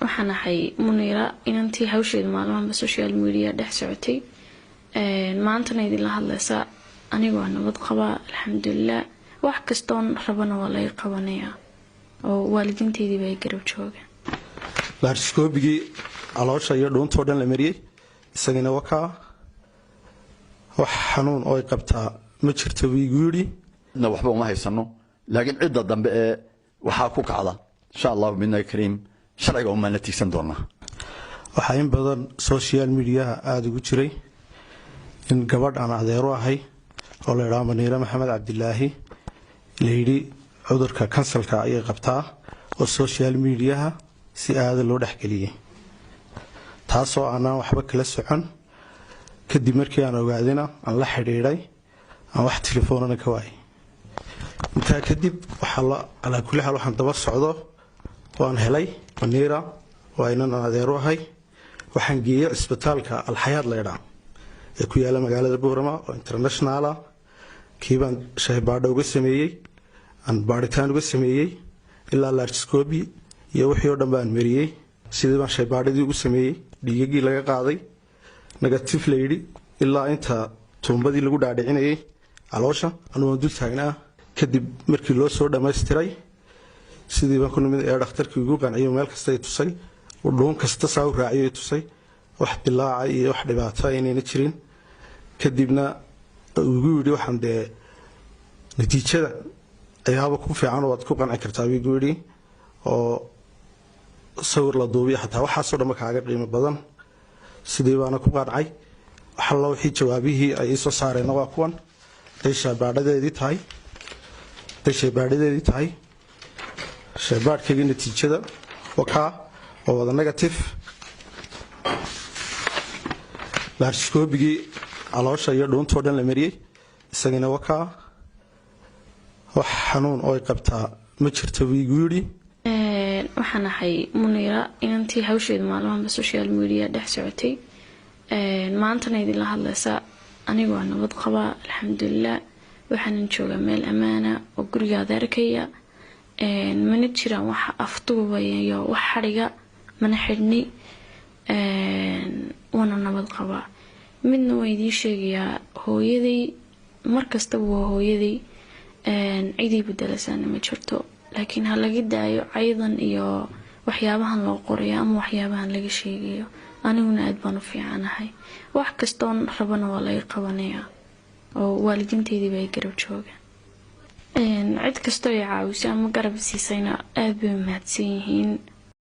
waxaan ahay Muniira inantii hawsheed maalmaha social media dhex socotay maantana idin la hadlaysa anigoo nabad qaba alxamdulillah wax kastoon rabana waa la qabanaya oo waalidiinteedii bay garab joogaan laarskoobigi aloosha iyo dhuuntoo dhan la mariyay isagana wakaa wax xanuun oo ay qabtaa ma jirto wiiguuri waxba uma haysano laakiin cidda dambe ee waxa ku kacda insha Allah minna kariim sharciga uma natiisan doona waxa in badan social media aad ugu jiray in gabadh aan adeero ahay oo la yiraahdo Muniira Maxamed Cabdilaahi leeydi cudurka kansalka ay qabtaa oo social media si aad loo dhaxgaliyay taasoo aan waxba kala socon kadib markii aan ogaadina aan la xiriiray aan wax telefoonana ka waayay inta kadib waxa la ala kulli hal waxaan daba socdo waan helay Muniira waa inaan adeero ahay waxaan geeyay isbitaalka Al-Hayaat la yiraahdo ee ku yaala magaalada Boorama oo international ah kiiban shaybaadho uga sameeyay aan baaritaan uga sameeyay ilaa laarskobi iyo wixii oo dhan baan mariyay sidii baan shaybaadhadii ugu sameeyay dhiigagii laga qaaday negative lady ilaa inta tuumbadii lagu dhaadhicinayay aloosha anuu dul taagnaa kadib markii loo soo dhameystiray sidii baan ku nimid ee dhakhtarkii ugu qanciyo meel kasta ay tusay oo dhoon kasta soo raaciyay tusay wax dilaaca iyo wax dhibaato aynayna jirin kadibna ugu yiri waxaan de natiijada ayaaba ku fiican oo aad ku qanci kartaa ugu yiri oo sawir la duubiyo xataa waxa soo dhama kaaga qiimo badan sidii baana ku qancay waxa la wixii jawaabihii ay soo saareen waa kuwan ay shaybaadhadeedii tahay shaybaadkii natiijada waxa oo wada negative laarskoobigi aloosha iyo dhuuntoo dhan la mariyay isagana wakaa wax xanuun oo ay qabtaa ma jirto wiiguuri waxaan ahay Muniira inantii hawsheed maalmaha social media dhex socotay maantana idin la hadlaysa anigoo nabad qaba alxamdulillah waxaan joogaa meel amaana oo gurigaada arkaya mana jiraan wax afduubayo wax xariga mana xidhni wana nabad qaba midna way idin sheegayaa hooyaday markasta waa hooyaday cidii bedelaysan ma jirto laakiin ha laga daayo aydan iyo waxyaabahan loo qorayo ama waxyaabahan laga sheegayo aniguna aad baan u fiicanahay wax kastoon rabana waa la qabanaya oo waalidiinteedii bay garab joogaan cid kasto ay caawiso ama garab siisayna aad bay mahadsan yihiin